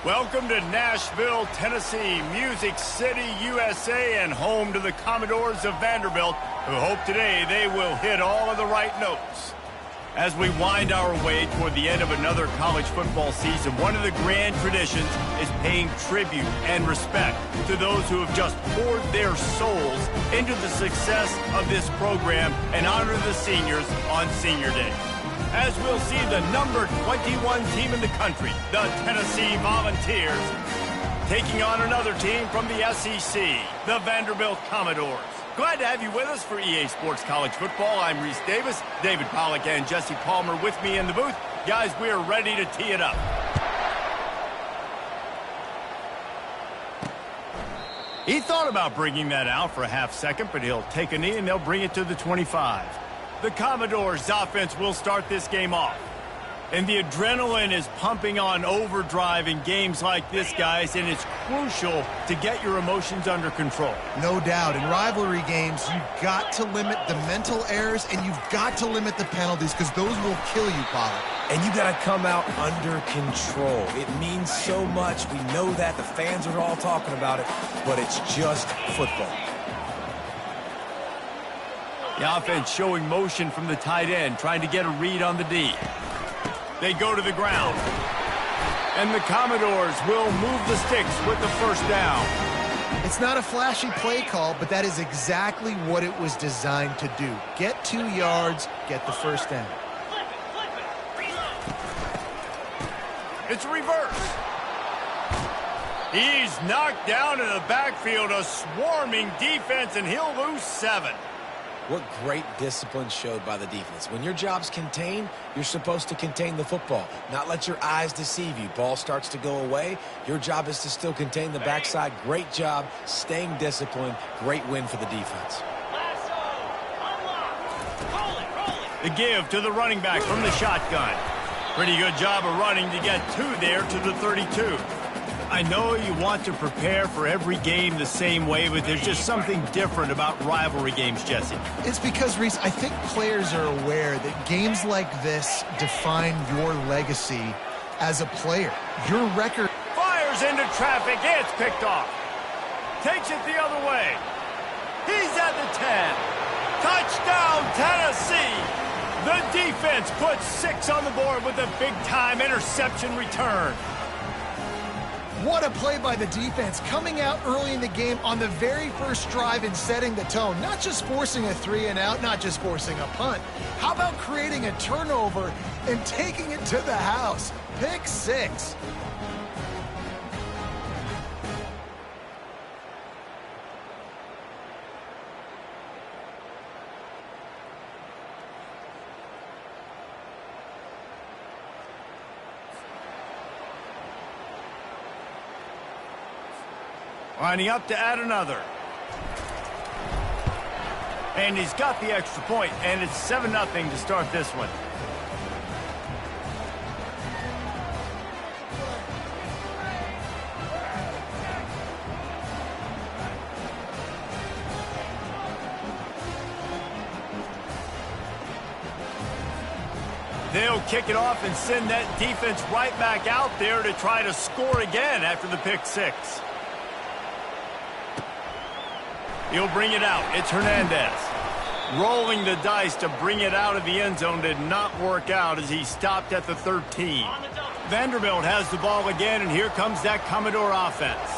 Welcome to Nashville, Tennessee, Music City, USA, and home to the Commodores of Vanderbilt, who hope today they will hit all of the right notes. As we wind our way toward the end of another college football season, one of the grand traditions is paying tribute and respect to those who have just poured their souls into the success of this program and honor the seniors on Senior Day. As we'll see the number 21 team in the country, the Tennessee Volunteers, taking on another team from the SEC, the Vanderbilt Commodores. Glad to have you with us for EA Sports College Football. I'm Reese Davis, David Pollack and Jesse Palmer with me in the booth. Guys, we're ready to tee it up. He thought about bringing that out for a half second, but he'll take a knee and they'll bring it to the 25. The Commodores' offense will start this game off. And the adrenaline is pumping on overdrive in games like this, guys, and it's crucial to get your emotions under control. No doubt. In rivalry games, you've got to limit the mental errors and you've got to limit the penalties because those will kill you, Pollard. And you got to come out under control. It means so much. We know that. The fans are all talking about it, but it's just football. The offense showing motion from the tight end, trying to get a read on the D. They go to the ground. And the Commodores will move the sticks with the first down. It's not a flashy play call, but that is exactly what it was designed to do. Get 2 yards, get the first down. It's a reverse. He's knocked down in the backfield, a swarming defense, and he'll lose 7. What great discipline showed by the defense. When your job's contained, you're supposed to contain the football, not let your eyes deceive you. Ball starts to go away. Your job is to still contain the backside. Great job staying disciplined. Great win for the defense. The give to the running back from the shotgun. Pretty good job of running to get 2 there to the 32. I know you want to prepare for every game the same way, but there's just something different about rivalry games, Jesse. It's because, Reese, I think players are aware that games like this define your legacy as a player. Your record fires into traffic. It's picked off. Takes it the other way. He's at the 10. Touchdown, Tennessee. The defense puts 6 on the board with a big-time interception return. What a play by the defense, coming out early in the game on the very first drive and setting the tone. Not just forcing a 3-and-out, not just forcing a punt. How about creating a turnover and taking it to the house? Pick 6. Lining up to add another. And he's got the extra point, and it's 7-0 to start this one. They'll kick it off and send that defense right back out there to try to score again after the pick 6. He'll bring it out. It's Hernandez. Rolling the dice to bring it out of the end zone did not work out as he stopped at the 13. Vanderbilt has the ball again, and here comes that Commodore offense.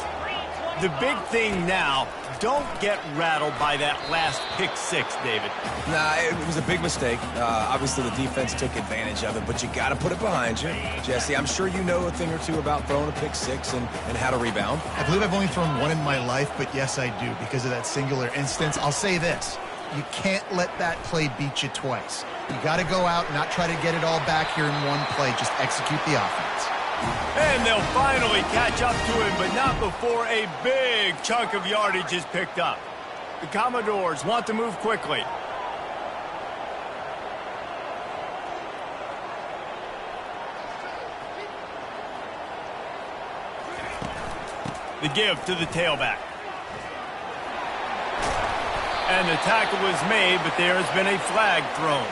The big thing now, don't get rattled by that last pick 6, David. Nah, it was a big mistake. Obviously, the defense took advantage of it, but you got to put it behind you. Jesse, I'm sure you know a thing or two about throwing a pick 6 and how to rebound. I believe I've only thrown 1 in my life, but yes, I do because of that singular instance. I'll say this. You can't let that play beat you twice. You got to go out and not try to get it all back here in one play. Just execute the offense. And they'll finally catch up to him, but not before a big chunk of yardage is picked up. The Commodores want to move quickly. The give to the tailback. And the tackle was made, but there has been a flag thrown.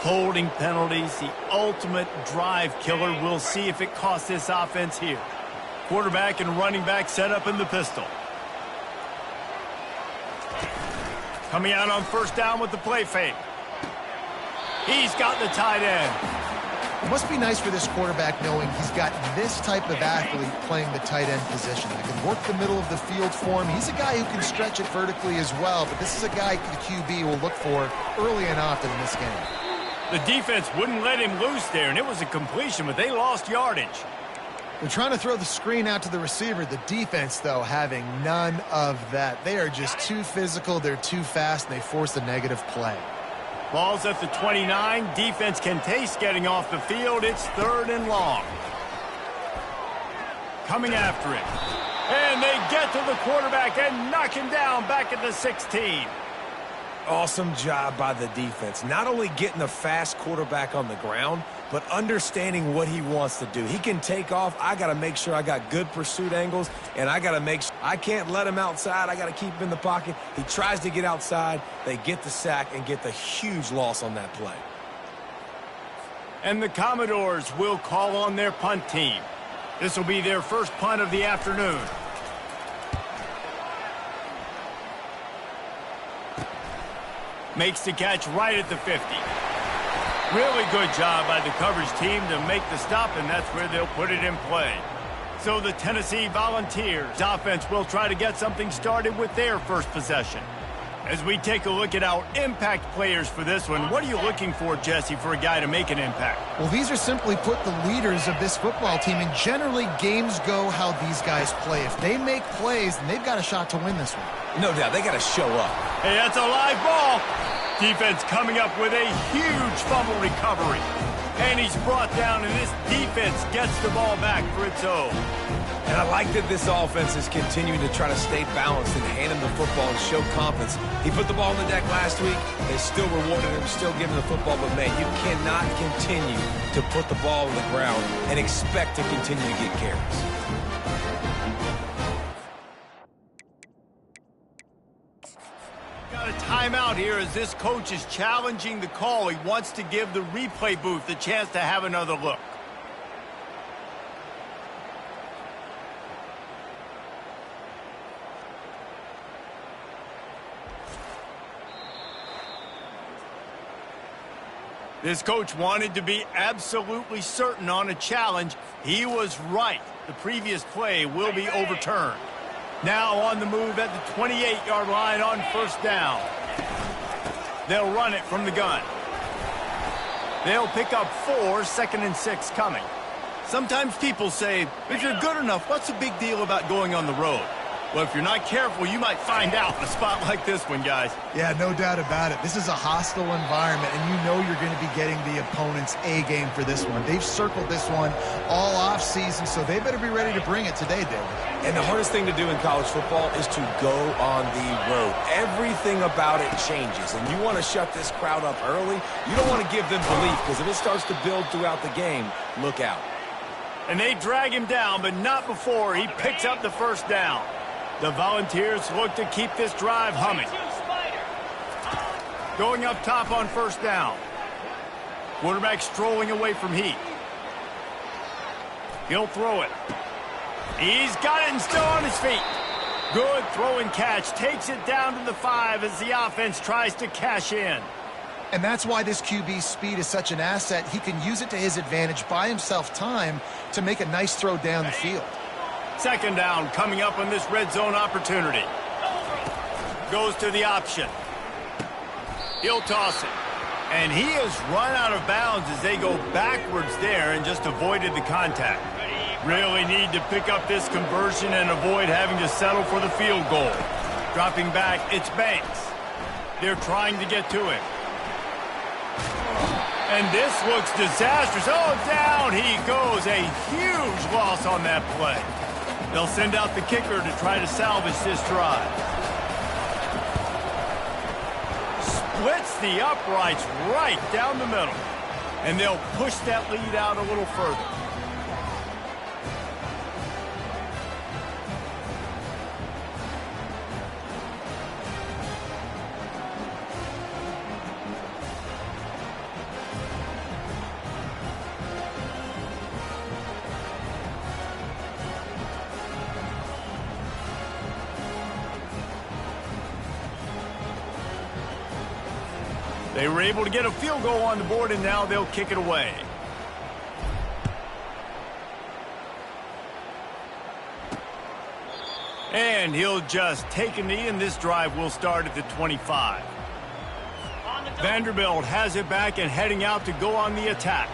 Holding penalties, the ultimate drive killer. We'll see if it costs this offense here. Quarterback and running back set up in the pistol. Coming out on first down with the play fake. He's got the tight end. It must be nice for this quarterback knowing he's got this type of athlete playing the tight end position. That can work the middle of the field for him. He's a guy who can stretch it vertically as well, but this is a guy the QB will look for early and often in this game. The defense wouldn't let him loose there, and it was a completion, but they lost yardage. They're trying to throw the screen out to the receiver. The defense, though, having none of that. They are just too physical, they're too fast, and they force a negative play. Ball's at the 29. Defense can taste getting off the field. It's 3rd and long. Coming after it. And they get to the quarterback and knock him down back at the 16. Awesome job by the defense. Not only getting the fast quarterback on the ground, but understanding what he wants to do. He can take off. I got to make sure I got good pursuit angles, and I got to make sure I can't let him outside. I got to keep him in the pocket. He tries to get outside. They get the sack and get the huge loss on that play. And the Commodores will call on their punt team. This will be their first punt of the afternoon. Makes the catch right at the 50. Really good job by the coverage team to make the stop, and that's where they'll put it in play. So the Tennessee Volunteers offense will try to get something started with their first possession. As we take a look at our impact players for this one, what are you looking for, Jesse, for a guy to make an impact? Well, these are simply put the leaders of this football team, and generally games go how these guys play. If they make plays, then they've got a shot to win this one. No doubt, they got to show up. Hey, that's a live ball. Defense coming up with a huge fumble recovery. And he's brought down, and this defense gets the ball back for its own. And I like that this offense is continuing to try to stay balanced and hand him the football and show confidence. He put the ball on the deck last week. They still rewarded him, still giving him the football. But, man, you cannot continue to put the ball on the ground and expect to continue to get carries. Got a timeout here as this coach is challenging the call. He wants to give the replay booth a chance to have another look. This coach wanted to be absolutely certain on a challenge. He was right. The previous play will be overturned. Now on the move at the 28-yard line on first down. They'll run it from the gun. They'll pick up 4, 2nd and 6 coming. Sometimes people say, if you're good enough, what's the big deal about going on the road? Well, if you're not careful, you might find out in a spot like this one, guys. Yeah, no doubt about it. This is a hostile environment, and you know you're going to be getting the opponent's A-game for this one. They've circled this one all offseason, so they better be ready to bring it today, David. And the hardest thing to do in college football is to go on the road. Everything about it changes, and you want to shut this crowd up early. You don't want to give them belief, because if it starts to build throughout the game, look out. And they drag him down, but not before he picks up the first down. The Volunteers look to keep this drive humming. Going up top on first down. Quarterback strolling away from heat. He'll throw it. He's got it and still on his feet. Good throw and catch. Takes it down to the 5 as the offense tries to cash in. And that's why this QB's speed is such an asset. He can use it to his advantage, buy himself time to make a nice throw down the field. Second down coming up on this red zone opportunity. Goes to the option. He'll toss it. And he has run out of bounds as they go backwards there and just avoided the contact. Really need to pick up this conversion and avoid having to settle for the field goal. Dropping back, it's Banks. They're trying to get to him. And this looks disastrous. Oh, down he goes. A huge loss on that play. They'll send out the kicker to try to salvage this drive. Splits the uprights right down the middle. And they'll push that lead out a little further. They were able to get a field goal on the board, and now they'll kick it away. And he'll just take a knee, and this drive will start at the 25. Vanderbilt has it back and heading out to go on the attack.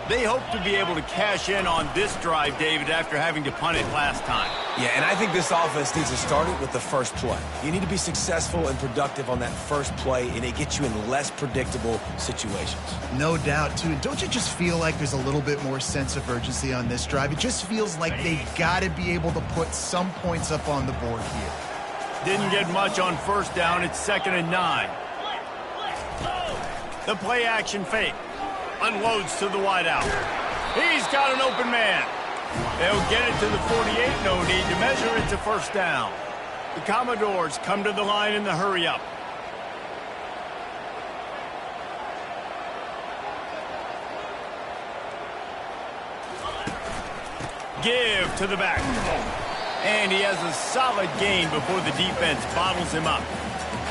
They hope to be able to cash in on this drive, David, after having to punt it last time. Yeah, and I think this offense needs to start it with the first play. You need to be successful and productive on that first play, and it gets you in less predictable situations. No doubt, too. And don't you just feel like there's a little bit more sense of urgency on this drive? It just feels like they've got to be able to put some points up on the board here. Didn't get much on first down. It's 2nd and 9. The play action fake. Unloads to the wideout. He's got an open man. They'll get it to the 48. No need to measure. It's a first down. The Commodores come to the line in the hurry-up. Give to the back. And he has a solid gain before the defense bottles him up.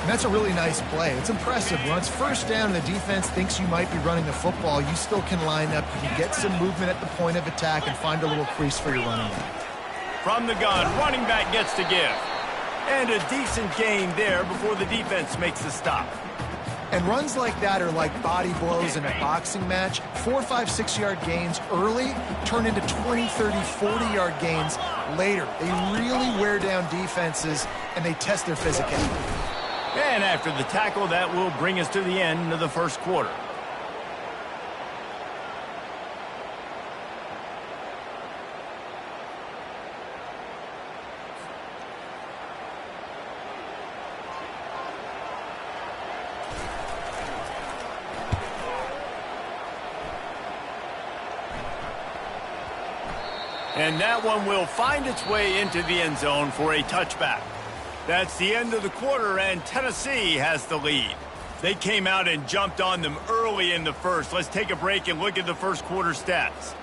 And that's a really nice play. It's impressive. When it's first down and the defense thinks you might be running the football, you still can line up. You can get some movement at the point of attack and find a little crease for your running back. From the gun, running back gets to give. And a decent gain there before the defense makes the stop. And runs like that are like body blows in a boxing match. 4, 5, 6-yard gains early turn into 20, 30, 40-yard gains later. They really wear down defenses, and they test their physicality. And after the tackle, that will bring us to the end of the first quarter. And that one will find its way into the end zone for a touchback. That's the end of the quarter, and Tennessee has the lead. They came out and jumped on them early in the first. Let's take a break and look at the first quarter stats.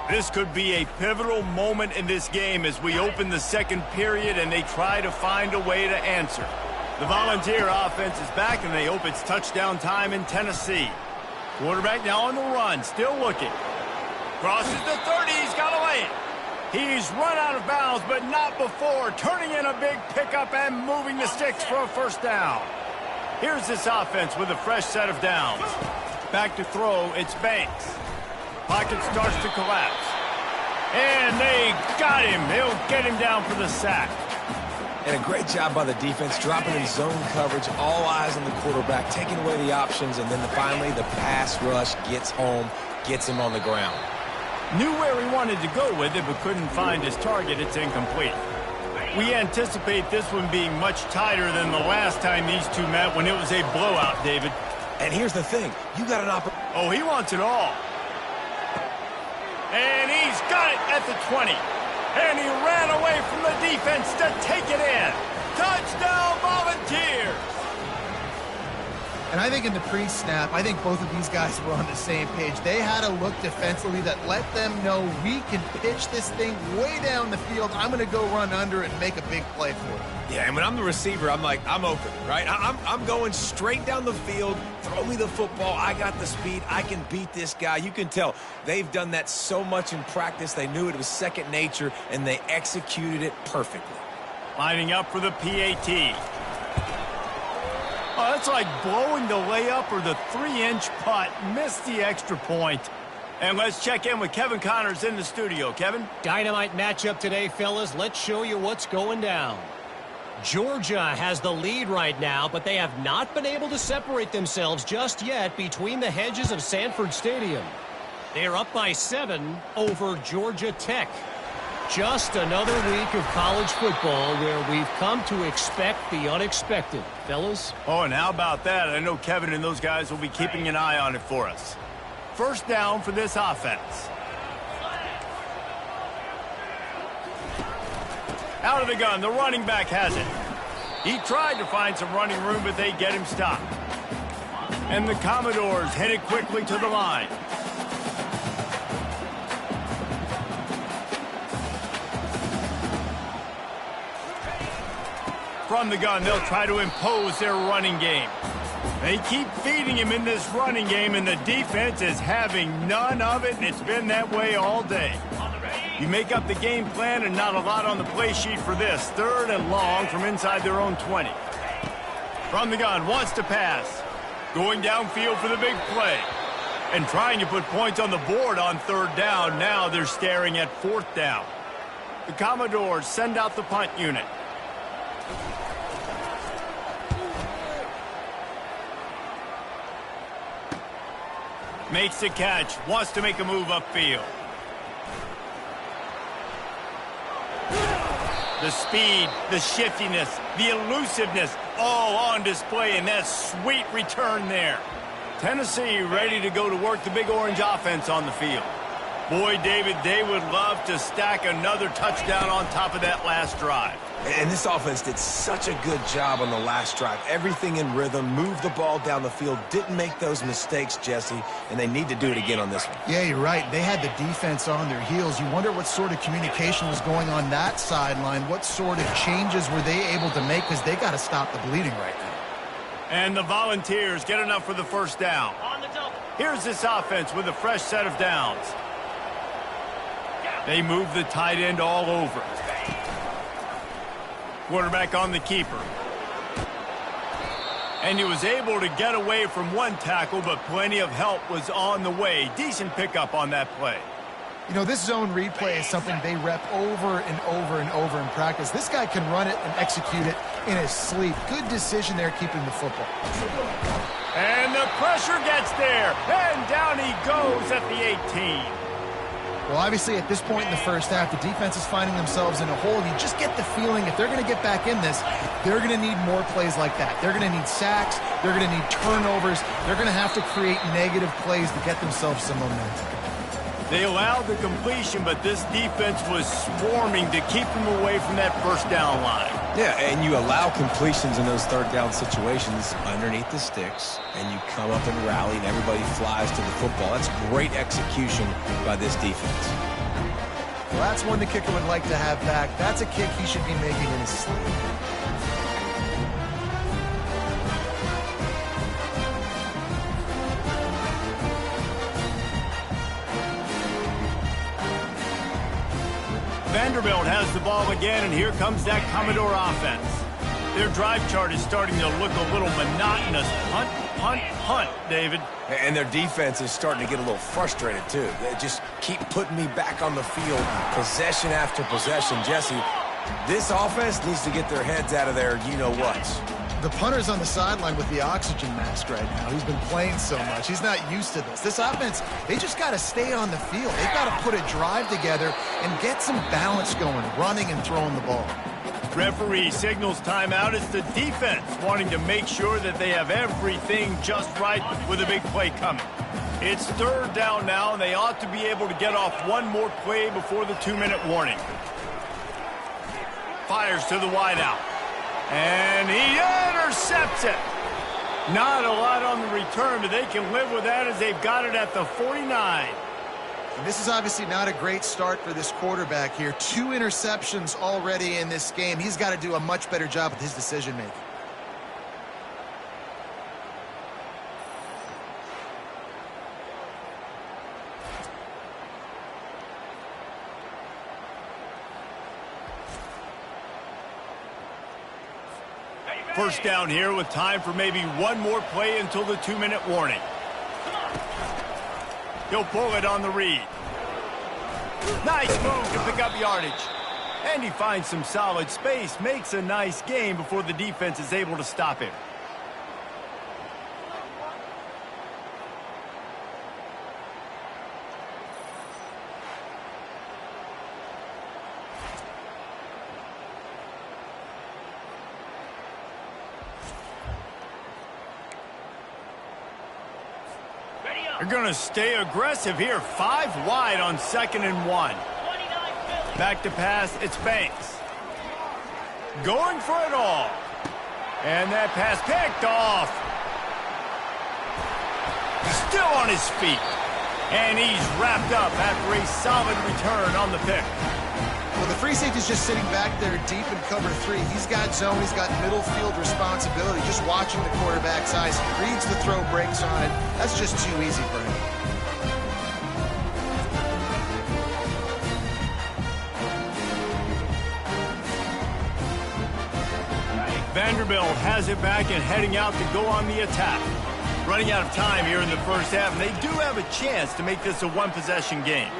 This could be a pivotal moment in this game as we open the second period and they try to find a way to answer. The Volunteer offense is back, and they hope it's touchdown time in Tennessee. Quarterback now on the run, still looking. Crosses the 30, he's got to lay it. He's run out of bounds, but not before turning in a big pickup and moving the sticks for a first down. Here's this offense with a fresh set of downs. Back to throw, it's Banks. Pocket starts to collapse. And they got him. They'll get him down for the sack. And a great job by the defense, dropping in zone coverage, all eyes on the quarterback, taking away the options, and then finally the pass rush gets home, gets him on the ground. Knew where he wanted to go with it, but couldn't find his target. It's incomplete. We anticipate this one being much tighter than the last time these two met when it was a blowout, David. And here's the thing. You got an opportunity. Oh, he wants it all. And he's got it at the 20. And he ran away from the defense to take it in. Touchdown, Volunteers! And I think in the pre-snap, I think both of these guys were on the same page. They had a look defensively that let them know we can pitch this thing way down the field. I'm going to go run under it and make a big play for it. Yeah, and when I'm the receiver, I'm like, I'm open, right? I'm going straight down the field. Throw me the football. I got the speed. I can beat this guy. You can tell they've done that so much in practice. They knew it was second nature, and they executed it perfectly. Lining up for the PAT. Oh, that's like blowing the layup or the 3-inch putt. Missed the extra point. And let's check in with Kevin Connors in the studio. Kevin? Dynamite matchup today, fellas. Let's show you what's going down. Georgia has the lead right now, but they have not been able to separate themselves just yet between the hedges of Sanford Stadium. They are up by 7 over Georgia Tech. Just another week of college football where we've come to expect the unexpected. Fellas? Oh, and how about that? I know Kevin and those guys will be keeping an eye on it for us. First down for this offense. Out of the gun, the running back has it. He tried to find some running room, but they get him stopped. And the Commodores headed quickly to the line. From the gun, they'll try to impose their running game. They keep feeding him in this running game, and the defense is having none of it, and it's been that way all day. You make up the game plan and not a lot on the play sheet for this. 3rd and long from inside their own 20. From the gun, wants to pass. Going downfield for the big play. And trying to put points on the board on 3rd down. Now they're staring at 4th down. The Commodores send out the punt unit. Makes the catch, wants to make a move upfield. The speed, the shiftiness, the elusiveness, all on display in that sweet return there. Tennessee ready to go to work the Big Orange offense on the field. Boy, David, they would love to stack another touchdown on top of that last drive. And this offense did such a good job on the last drive. Everything in rhythm, moved the ball down the field, didn't make those mistakes, Jesse, and they need to do it again on this one. Yeah, you're right. They had the defense on their heels. You wonder what sort of communication was going on that sideline. What sort of changes were they able to make, because they got to stop the bleeding right now. And the Volunteers get enough for the 1st down. Here's this offense with a fresh set of downs. They move the tight end all over. Quarterback on the keeper. And he was able to get away from one tackle, but plenty of help was on the way. Decent pickup on that play. You know, this zone replay is something they rep over and over and over in practice. This guy can run it and execute it in his sleep. Good decision there keeping the football. And the pressure gets there. And down he goes at the 18. Well, obviously, at this point in the first half, the defense is finding themselves in a hole. You just get the feeling if they're going to get back in this, they're going to need more plays like that. They're going to need sacks. They're going to need turnovers. They're going to have to create negative plays to get themselves some momentum. They allowed the completion, but this defense was swarming to keep them away from that 1st down line. Yeah, and you allow completions in those 3rd down situations underneath the sticks, and you come up and rally, and everybody flies to the football. That's great execution by this defense. Well, that's one the kicker would like to have back. That's a kick he should be making in his sleep. Vanderbilt has the ball again, and here comes that Commodore offense. Their drive chart is starting to look a little monotonous. Punt, punt, punt, David. And their defense is starting to get a little frustrated, too. They just keep putting me back on the field, possession after possession. Jesse, this offense needs to get their heads out of their you-know-whats. The punter's on the sideline with the oxygen mask right now. He's been playing so much. He's not used to this. This offense, they just got to stay on the field. They've got to put a drive together and get some balance going, running and throwing the ball. Referee signals timeout. It's the defense wanting to make sure that they have everything just right with a big play coming. It's 3rd down now, and they ought to be able to get off one more play before the 2-minute warning. Fires to the wideout. And he intercepts it. Not a lot on the return, but they can live with that as they've got it at the 49. And this is obviously not a great start for this quarterback here. 2 interceptions already in this game. He's got to do a much better job with his decision-making. First down here with time for maybe one more play until the 2-minute warning. He'll pull it on the read. Nice move to pick up yardage. And he finds some solid space, makes a nice gain before the defense is able to stop him. They're going to stay aggressive here. 5 wide on 2nd and 1. Back to pass, it's Banks. Going for it all. And that pass picked off. Still on his feet. And he's wrapped up after a solid return on the pick. Well, the free safety's just sitting back there deep in cover 3. He's got zone. He's got middle field responsibility. Just watching the quarterback's eyes. He reads the throw, breaks on it. That's just too easy for him. Vanderbilt has it back and heading out to go on the attack. Running out of time here in the first half, and they do have a chance to make this a one-possession game.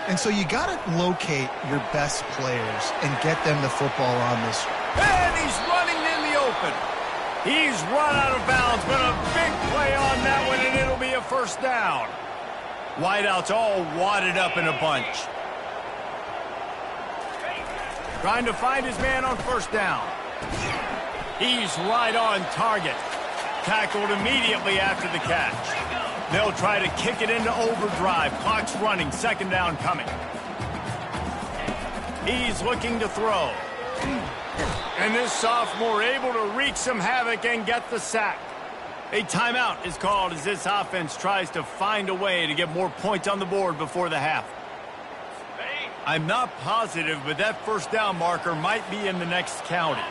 And so you got to locate your best players and get them the football on this. And he's running in the open. He's run out of bounds, but a big play on that one, and it'll be a first down. Wideouts all wadded up in a bunch. Trying to find his man on first down. He's right on target. Tackled immediately after the catch. They'll try to kick it into overdrive. Clock's running. Second down coming. He's looking to throw. And this sophomore able to wreak some havoc and get the sack. A timeout is called as this offense tries to find a way to get more points on the board before the half. I'm not positive, but that first down marker might be in the next county.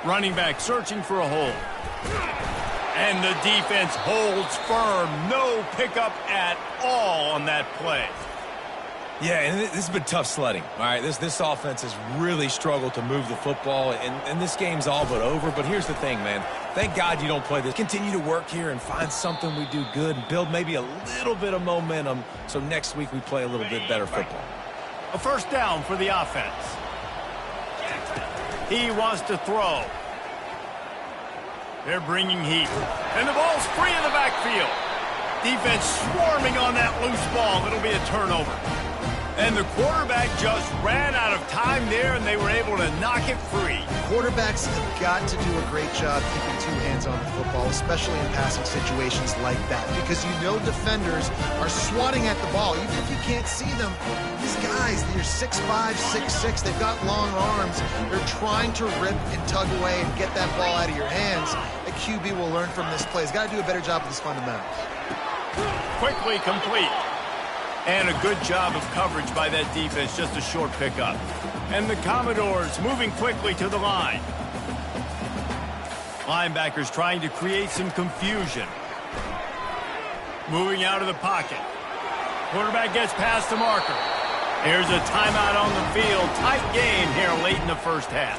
Running back searching for a hole. And the defense holds firm. No pickup at all on that play. Yeah, and this has been tough sledding. All right, this offense has really struggled to move the football, and this game's all but over. But here's the thing, man. Thank God you don't play this. Continue to work here and find something we do good and build maybe a little bit of momentum so next week we play a little bit better football. A first down for the offense. He wants to throw. They're bringing heat. And the ball's free in the backfield. Defense swarming on that loose ball. It'll be a turnover. And the quarterback just ran out of time there, and they were able to knock it free. Quarterbacks have got to do a great job keeping two hands on the football, especially in passing situations like that, because you know defenders are swatting at the ball. Even if you can't see them, these guys, they're 6'5", 6'6", they've got long arms. They're trying to rip and tug away and get that ball out of your hands. A QB will learn from this play. He's got to do a better job with his fundamentals. Quickly complete. And a good job of coverage by that defense, just a short pickup. And the Commodores moving quickly to the line. Linebackers trying to create some confusion. Moving out of the pocket. Quarterback gets past the marker. Here's a timeout on the field. Tight game here late in the first half.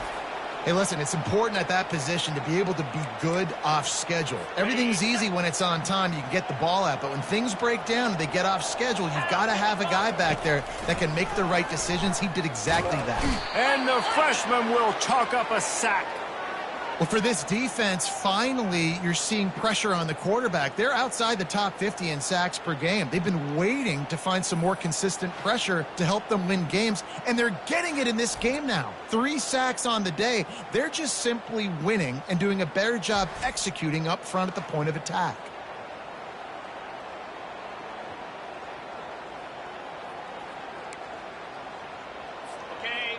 Hey, listen, it's important at that position to be able to be good off schedule. Everything's easy when it's on time. You can get the ball out. But when things break down and they get off schedule, you've got to have a guy back there that can make the right decisions. He did exactly that. And the freshman will chalk up a sack. Well, for this defense, finally, you're seeing pressure on the quarterback. They're outside the top 50 in sacks per game. They've been waiting to find some more consistent pressure to help them win games, and they're getting it in this game now. 3 sacks on the day. They're just simply winning and doing a better job executing up front at the point of attack.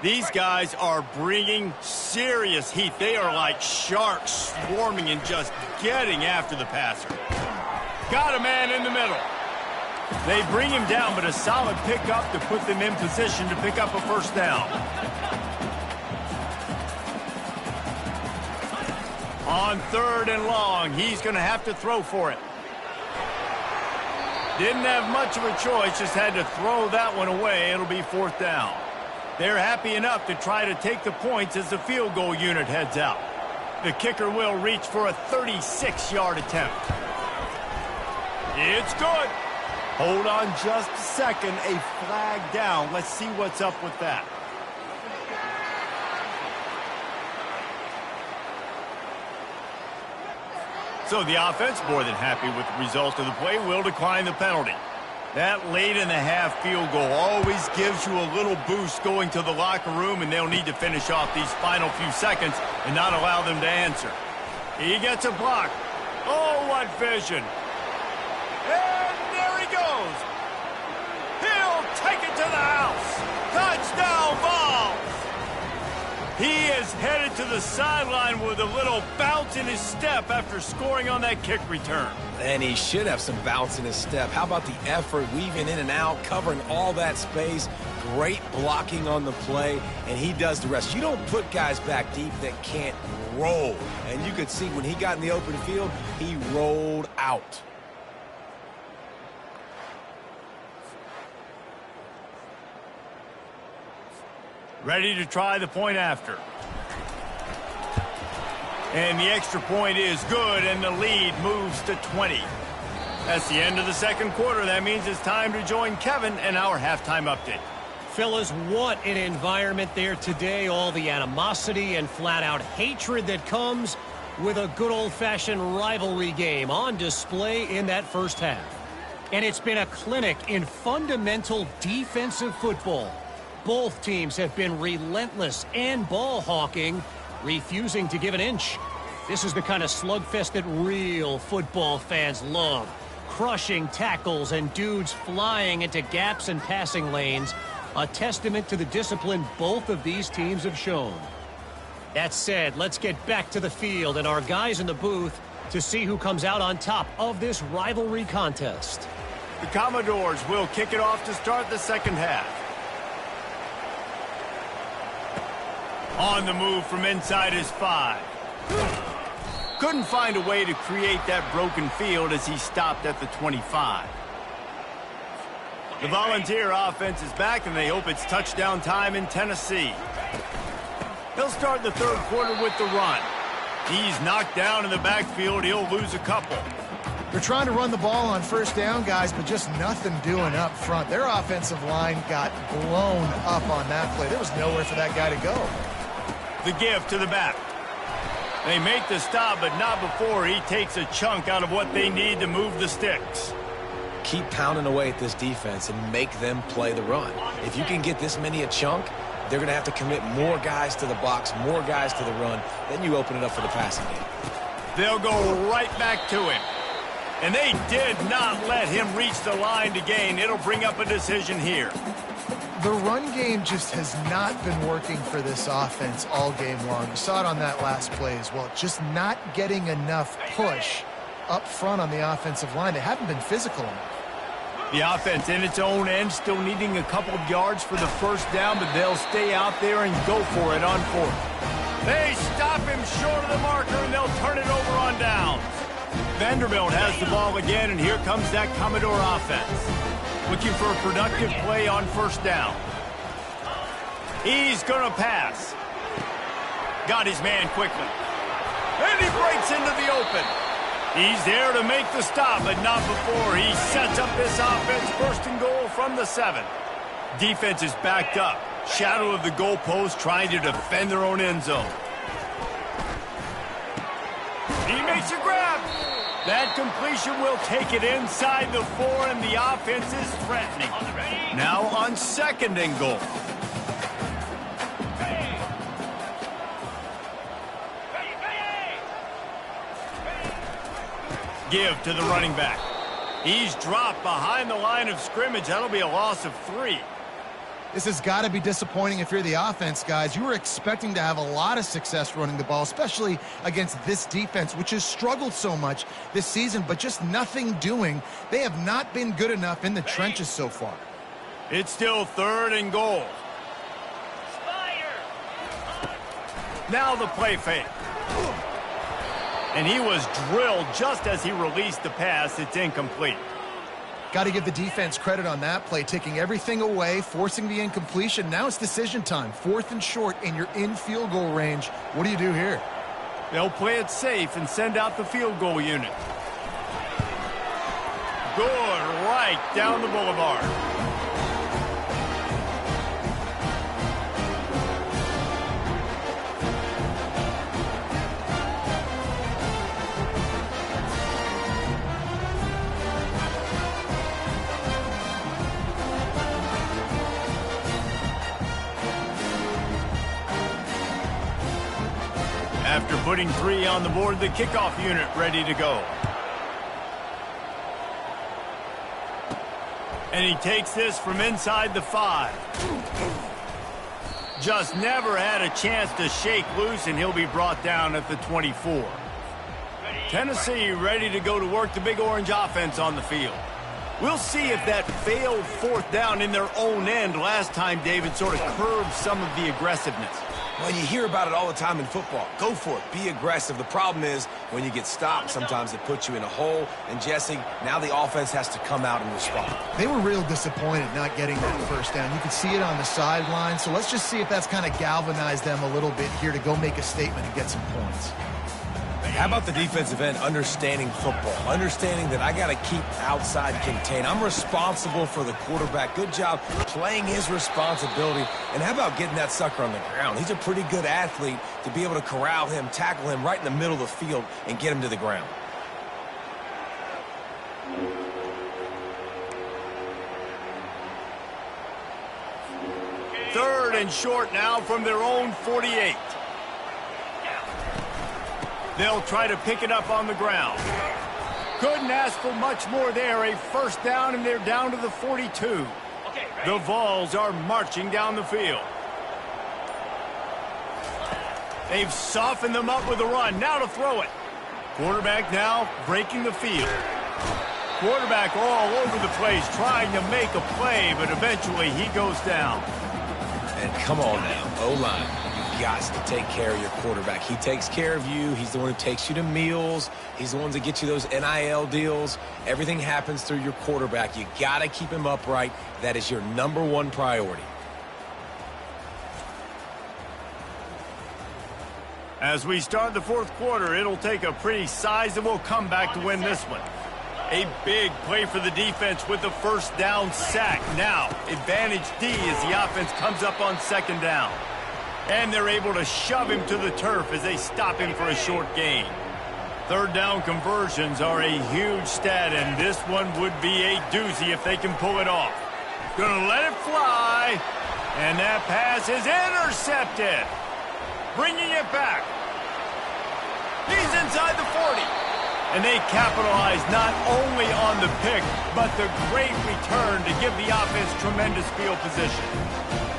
These guys are bringing serious heat. They are like sharks swarming and just getting after the passer. Got a man in the middle. They bring him down, but a solid pickup to put them in position to pick up a first down. On 3rd and long, he's going to have to throw for it. Didn't have much of a choice, just had to throw that one away. It'll be 4th down. They're happy enough to try to take the points as the field goal unit heads out. The kicker will reach for a 36-yard attempt. It's good. Hold on just a second. A flag down. Let's see what's up with that. So the offense, more than happy with the result of the play, will decline the penalty. That late in the half field goal always gives you a little boost going to the locker room, and they'll need to finish off these final few seconds and not allow them to answer. He gets a block. Oh, what vision. And there he goes. He'll take it to the house. Touchdown, Vols. He is headed to the sideline with a little bounce in his step after scoring on that kick return. And he should have some bounce in his step. How about the effort, weaving in and out, covering all that space, great blocking on the play, and he does the rest. You don't put guys back deep that can't roll. And you could see when he got in the open field, he rolled out. Ready to try the point after. And the extra point is good, and the lead moves to 20. That's the end of the second quarter. That means it's time to join Kevin and our halftime update. Fellas, what an environment there today. All the animosity and flat-out hatred that comes with a good old-fashioned rivalry game on display in that first half. And it's been a clinic in fundamental defensive football. Both teams have been relentless and ball hawking, refusing to give an inch. This is the kind of slugfest that real football fans love. Crushing tackles and dudes flying into gaps and passing lanes. A testament to the discipline both of these teams have shown. That said, let's get back to the field and our guys in the booth to see who comes out on top of this rivalry contest. The Commodores will kick it off to start the second half. On the move from inside his 5. Couldn't find a way to create that broken field as he stopped at the 25. The Volunteer offense is back, and they hope it's touchdown time in Tennessee. He'll start the third quarter with the run. He's knocked down in the backfield. He'll lose a couple. They're trying to run the ball on first down, guys, but just nothing doing up front. Their offensive line got blown up on that play. There was nowhere for that guy to go. The give to the back. They make the stop, but not before he takes a chunk out of what they need to move the sticks. Keep pounding away at this defense and make them play the run. If you can get this many a chunk, they're going to have to commit more guys to the box, more guys to the run. Then you open it up for the passing game. They'll go right back to him. And they did not let him reach the line to gain. It'll bring up a decision here. The run game just has not been working for this offense all game long. You saw it on that last play as well. Just not getting enough push up front on the offensive line. They haven't been physical enough. The offense in its own end still needing a couple of yards for the first down, but they'll stay out there and go for it on fourth. They stop him short of the marker, and they'll turn it over on downs. Vanderbilt has the ball again, and here comes that Commodore offense. Looking for a productive play on first down. He's going to pass. Got his man quickly. And he breaks into the open. He's there to make the stop, but not before he sets up this offense. First and goal from the 7. Defense is backed up. Shadow of the goalpost trying to defend their own end zone. He makes a grab. That completion will take it inside the 4, and the offense is threatening. Now on second and goal. Give to the running back. He's dropped behind the line of scrimmage. That'll be a loss of 3. This has got to be disappointing if you're the offense, guys. You were expecting to have a lot of success running the ball, especially against this defense, which has struggled so much this season, but just nothing doing. They have not been good enough in the trenches so far. It's still third and goal. Now the play fake. And he was drilled just as he released the pass. It's incomplete. Got to give the defense credit on that play, taking everything away, forcing the incompletion. Now it's decision time. 4th and short, and you're in field goal range. What do you do here? They'll play it safe and send out the field goal unit. Good, right down the boulevard. After putting 3 on the board, the kickoff unit ready to go. And he takes this from inside the 5. just never had a chance to shake loose, and he'll be brought down at the 24. Tennessee ready to go to work the Big Orange offense on the field. We'll see if that failed fourth down in their own end last time, David, sort of curbed some of the aggressiveness. Well, you hear about it all the time in football. Go for it. Be aggressive. The problem is when you get stopped, sometimes it puts you in a hole. And, Jesse, now the offense has to come out and respond. They were real disappointed not getting that first down. You could see it on the sideline. So let's just see if that's kind of galvanized them a little bit here to go make a statement and get some points. How about the defensive end understanding football, understanding that I got to keep outside contained. I'm responsible for the quarterback. Good job playing his responsibility. And how about getting that sucker on the ground? He's a pretty good athlete to be able to corral him, tackle him right in the middle of the field and get him to the ground. Third and short now from their own 48. They'll try to pick it up on the ground. Couldn't ask for much more there. A first down, and they're down to the 42. The Vols are marching down the field. They've softened them up with a run. Now to throw it. Quarterback now breaking the field. Quarterback all over the place trying to make a play, but eventually he goes down. And come on now, O-line. Got to take care of your quarterback. He takes care of you. He's the one who takes you to meals. He's the one that gets you those NIL deals. Everything happens through your quarterback. You got to keep him upright. That is your #1 priority. As we start the fourth quarter, it'll take a pretty sizable comeback to win this one. A big play for the defense with the first down sack. Now, advantage D as the offense comes up on second down. And they're able to shove him to the turf as they stop him for a short gain. Third down conversions are a huge stat, and this one would be a doozy if they can pull it off. Gonna let it fly, and that pass is intercepted. Bringing it back. He's inside the 40. And they capitalize not only on the pick, but the great return to give the offense tremendous field position.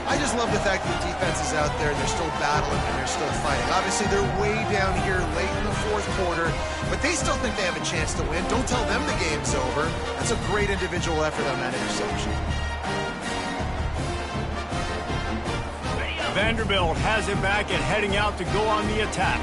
I just love the fact that the defense is out there. They're still battling and they're still fighting. Obviously, they're way down here late in the fourth quarter, but they still think they have a chance to win. Don't tell them the game's over. That's a great individual effort on that interception. Vanderbilt has it back and heading out to go on the attack.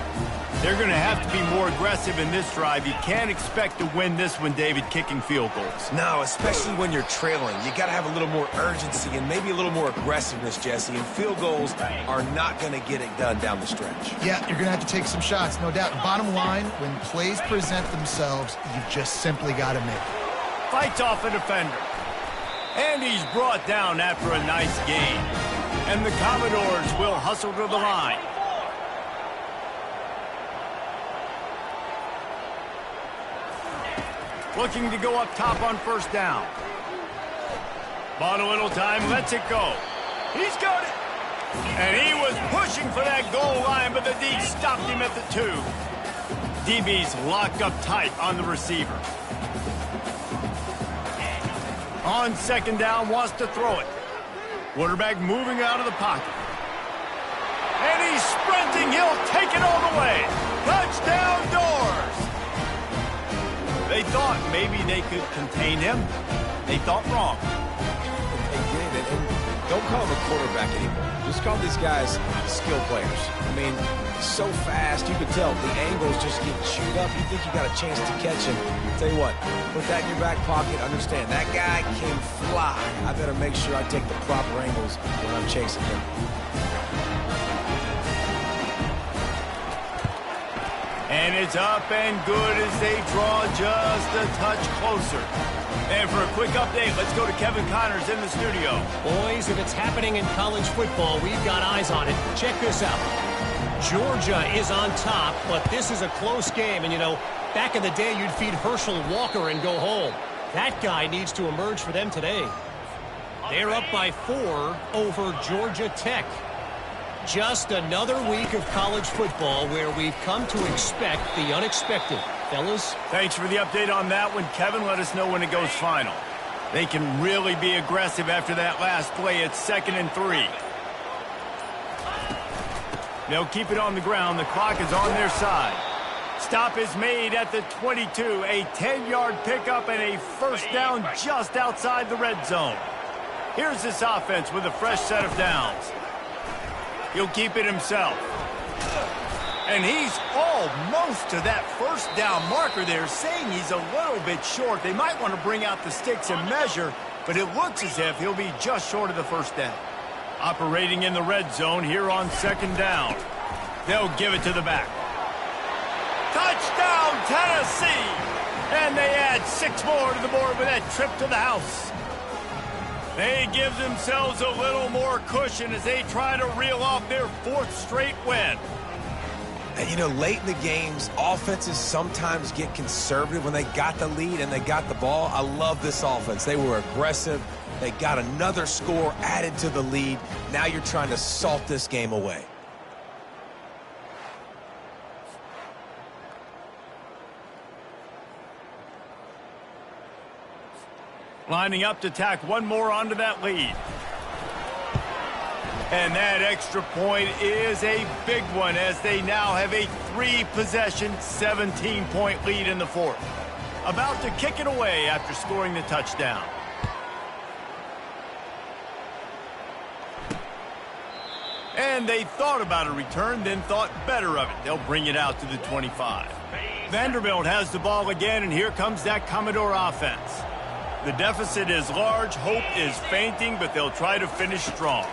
They're going to have to be more aggressive in this drive. You can't expect to win this one, David, kicking field goals. No, especially when you're trailing. You got to have a little more urgency and maybe a little more aggressiveness, Jesse. And field goals are not going to get it done down the stretch. Yeah, you're going to have to take some shots, no doubt. Bottom line, when plays present themselves, you've just simply got to make it. Fights off a defender. And he's brought down after a nice gain. And the Commodores will hustle to the line. Looking to go up top on first down. Bought a little time, lets it go. He's got it. And he was pushing for that goal line, but the D stopped him at the 2. DB's locked up tight on the receiver. On second down, wants to throw it. Quarterback moving out of the pocket. And he's sprinting. He'll take it all the way. Touchdown, Doors. They thought maybe they could contain him. They thought wrong. They did, and don't call them a quarterback anymore. Just call these guys skill players. I mean, so fast, you can tell the angles just get chewed up. You think you got a chance to catch him. Tell you what, put that in your back pocket. Understand, that guy can fly. I better make sure I take the proper angles when I'm chasing him. And it's up and good as they draw just a touch closer. And for a quick update, let's go to Kevin Connors in the studio. Boys, if it's happening in college football, we've got eyes on it. Check this out. Georgia is on top, but this is a close game. And, you know, back in the day, you'd feed Herschel Walker and go home. That guy needs to emerge for them today. They're up by 4 over Georgia Tech. Just another week of college football where we've come to expect the unexpected. Fellas? Thanks for the update on that one, Kevin. Let us know when it goes final. They can really be aggressive after that last play at 2nd and 3. They'll keep it on the ground. The clock is on their side. Stop is made at the 22. A 10-yard pickup and a first down just outside the red zone. Here's this offense with a fresh set of downs. He'll keep it himself. And he's almost to that first down marker there, saying he's a little bit short. They might want to bring out the sticks and measure, but it looks as if he'll be just short of the first down. Operating in the red zone here on second down. They'll give it to the back. Touchdown, Tennessee! And they add 6 more to the board with that trip to the house. They give themselves a little more cushion as they try to reel off their 4th straight win. And, you know, late in the games, offenses sometimes get conservative when they got the lead and they got the ball. I love this offense. They were aggressive. They got another score added to the lead. Now you're trying to salt this game away. Lining up to tack one more onto that lead. And that extra point is a big one as they now have a 3-possession, 17-point lead in the 4th. About to kick it away after scoring the touchdown. And they thought about a return, then thought better of it. They'll bring it out to the 25. Vanderbilt has the ball again, and here comes that Commodore offense. The deficit is large, hope is fainting, but they'll try to finish strong.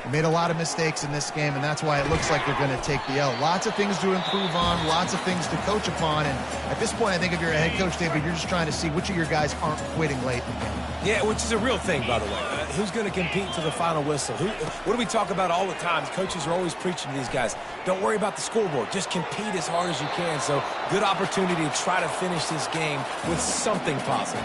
They made a lot of mistakes in this game, and that's why it looks like they're going to take the L. Lots of things to improve on, lots of things to coach upon, and at this point, I think if you're a head coach, David, you're just trying to see which of your guys aren't quitting late in the game. Yeah, which is a real thing, by the way. Who's going to compete to the final whistle? What do we talk about all the time? Coaches are always preaching to these guys. Don't worry about the scoreboard. Just compete as hard as you can. So, good opportunity to try to finish this game with something positive.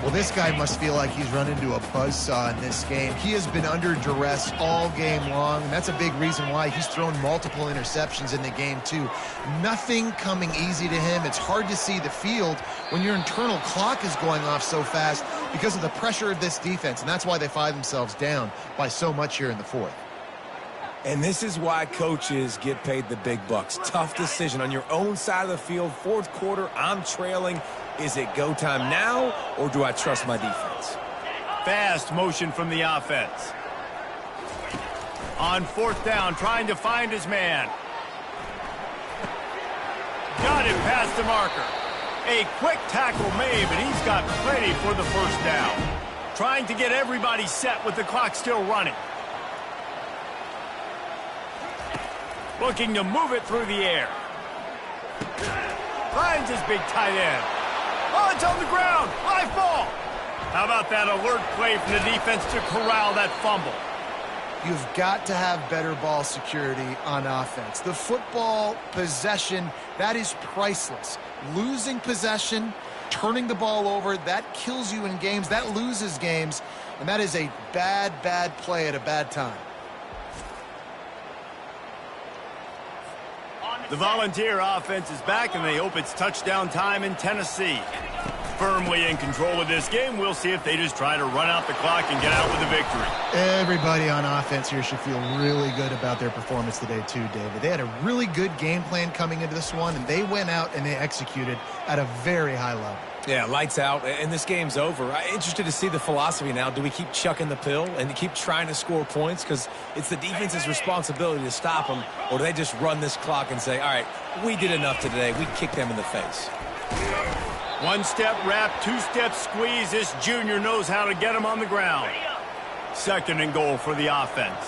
Well, this guy must feel like he's run into a buzzsaw in this game. He has been under duress all game long, and that's a big reason why he's thrown multiple interceptions in the game, too. Nothing coming easy to him. It's hard to see the field when your internal clock is going off so fast because of the pressure of this defense, and that's why they find themselves down by so much here in the 4th. And this is why coaches get paid the big bucks. Tough decision on your own side of the field. 4th quarter, I'm trailing. Is it go time now, or do I trust my defense? Fast motion from the offense. On 4th down, trying to find his man. Got it past the marker. A quick tackle made, but he's got plenty for the first down. Trying to get everybody set with the clock still running. Looking to move it through the air. Finds his big tight end. Oh, it's on the ground. Live ball. How about that alert play from the defense to corral that fumble? You've got to have better ball security on offense. The football possession, that is priceless. Losing possession, turning the ball over, that kills you in games. That loses games. And that is a bad, bad play at a bad time. The Volunteer offense is back, and they hope it's touchdown time in Tennessee. Firmly in control of this game. We'll see if they just try to run out the clock and get out with a victory. Everybody on offense here should feel really good about their performance today too, David. They had a really good game plan coming into this one, and they went out and they executed at a very high level. Yeah, lights out, and this game's over. I'm interested to see the philosophy now. Do we keep chucking the pill and keep trying to score points? Because it's the defense's responsibility to stop them, or do they just run this clock and say, all right, we did enough today. We kicked them in the face. One-step wrap, two-step squeeze. This junior knows how to get them on the ground. 2nd and goal for the offense.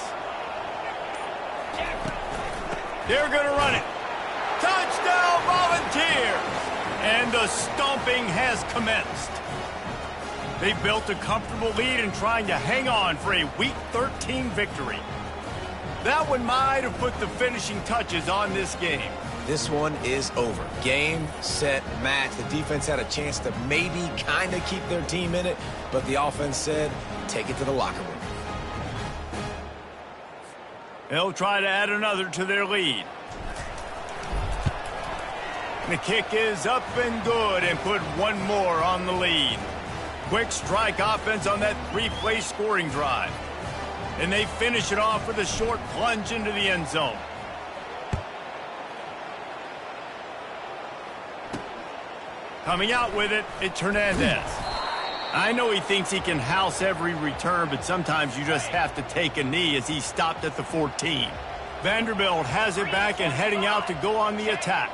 They're going to run it. Touchdown, Volunteers! And the stomping has commenced. They built a comfortable lead and trying to hang on for a Week 13 victory. That one might have put the finishing touches on this game. This one is over. Game, set, match. The defense had a chance to maybe kind of keep their team in it, but the offense said, take it to the locker room. They'll try to add another to their lead. The kick is up and good and put one more on the lead. Quick strike offense on that 3-play scoring drive. And they finish it off with a short plunge into the end zone. Coming out with it, it's Hernandez. I know he thinks he can house every return, but sometimes you just have to take a knee as he stopped at the 14. Vanderbilt has it back and heading out to go on the attack.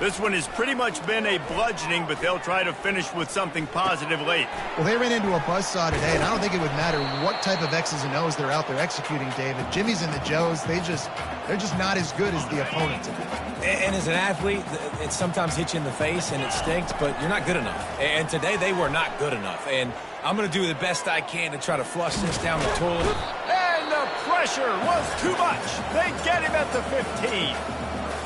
This one has pretty much been a bludgeoning, but they'll try to finish with something positive late. Well, they ran into a buzzsaw today, and I don't think it would matter what type of X's and O's they're out there executing, David. Jimmy's and the Joes, they're just not as good as the opponent today. And as an athlete, it sometimes hits you in the face and it stinks, but you're not good enough. And today they were not good enough. And I'm going to do the best I can to try to flush this down the toilet. And the pressure was too much. They get him at the 15.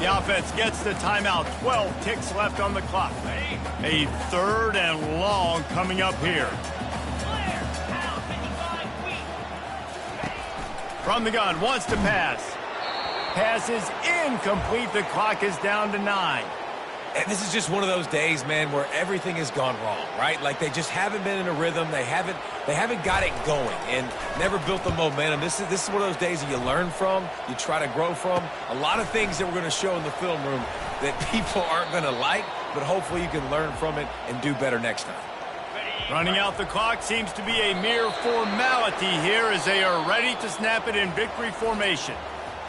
The offense gets the timeout. 12 ticks left on the clock. A 3rd and long coming up here. From the gun, wants to pass. Pass is incomplete. The clock is down to 9. And this is just one of those days, man, where everything has gone wrong, right? Like they just haven't been in a rhythm. They haven't got it going and never built the momentum. This is one of those days that you learn from, you try to grow from. A lot of things that we're going to show in the film room that people aren't going to like, but hopefully you can learn from it and do better next time. Running out the clock seems to be a mere formality here as they are ready to snap it in victory formation.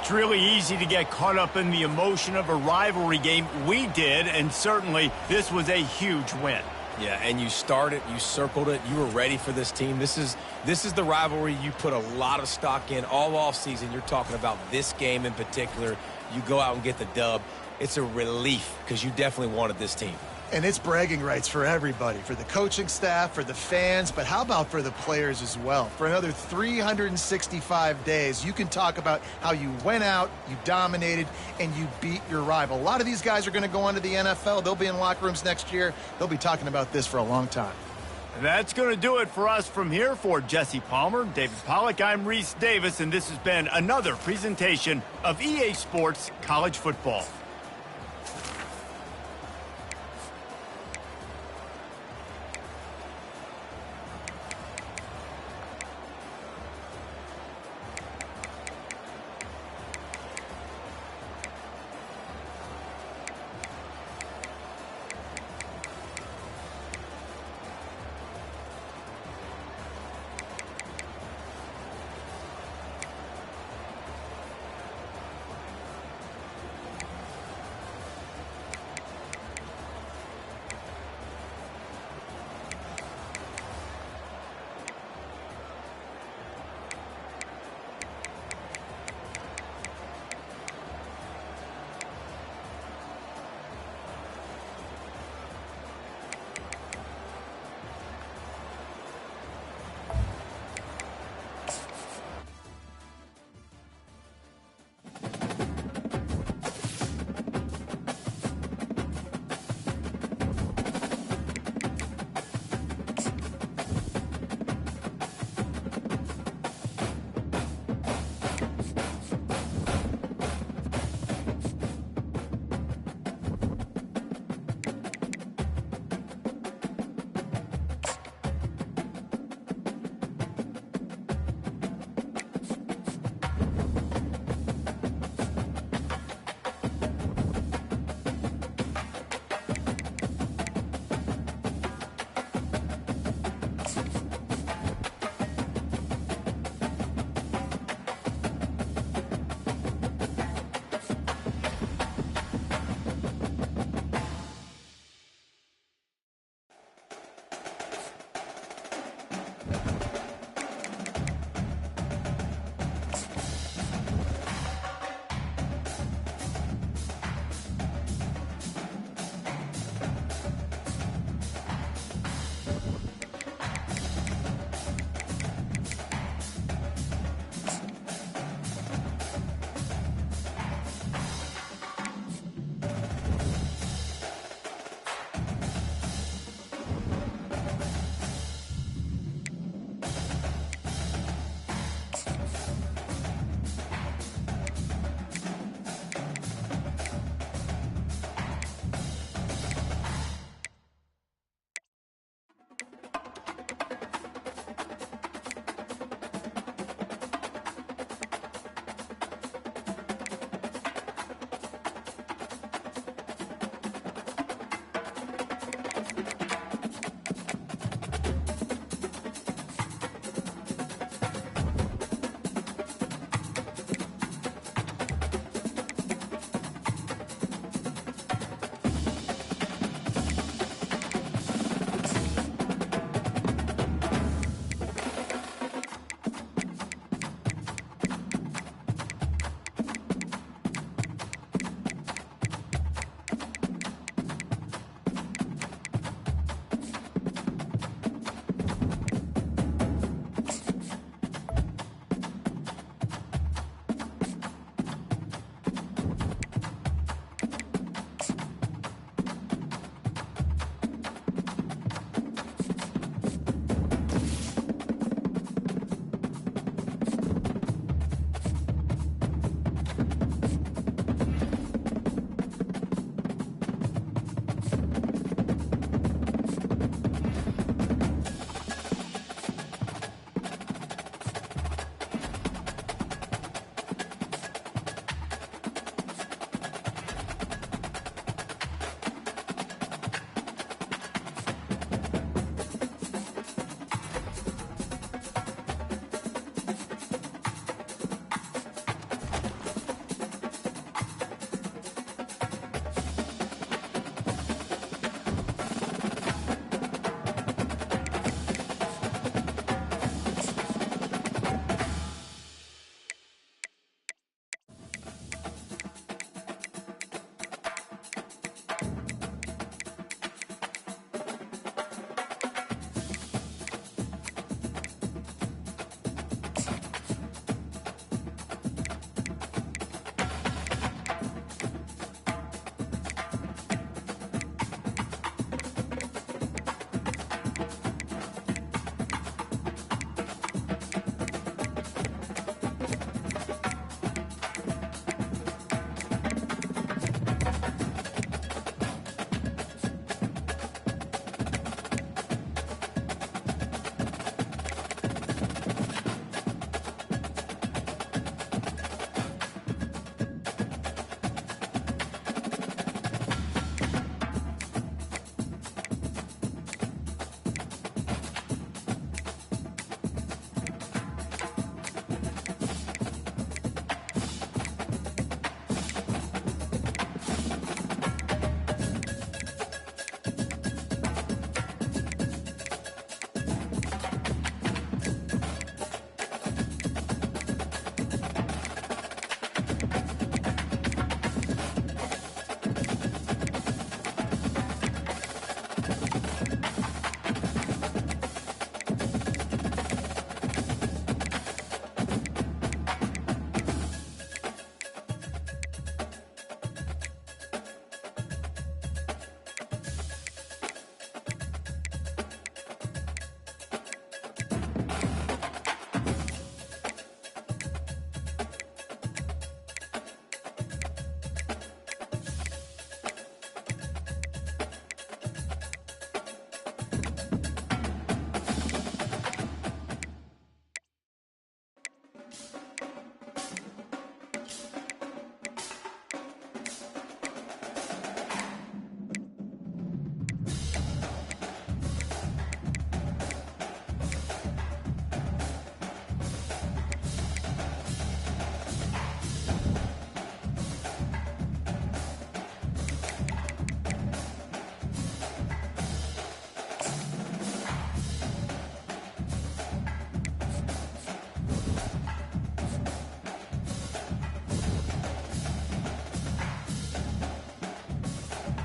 It's really easy to get caught up in the emotion of a rivalry game. We did, and certainly this was a huge win. Yeah, and you started, you circled it, you were ready for this team. This is the rivalry you put a lot of stock in all offseason. You're talking about this game in particular. You go out and get the dub. It's a relief because you definitely wanted this team. And it's bragging rights for everybody, for the coaching staff, for the fans, but how about for the players as well? For another 365 days, you can talk about how you went out, you dominated, and you beat your rival. A lot of these guys are going to go on to the NFL. They'll be in locker rooms next year. They'll be talking about this for a long time. That's going to do it for us from here. For Jesse Palmer, David Pollack, I'm Reese Davis, and this has been another presentation of EA Sports College Football.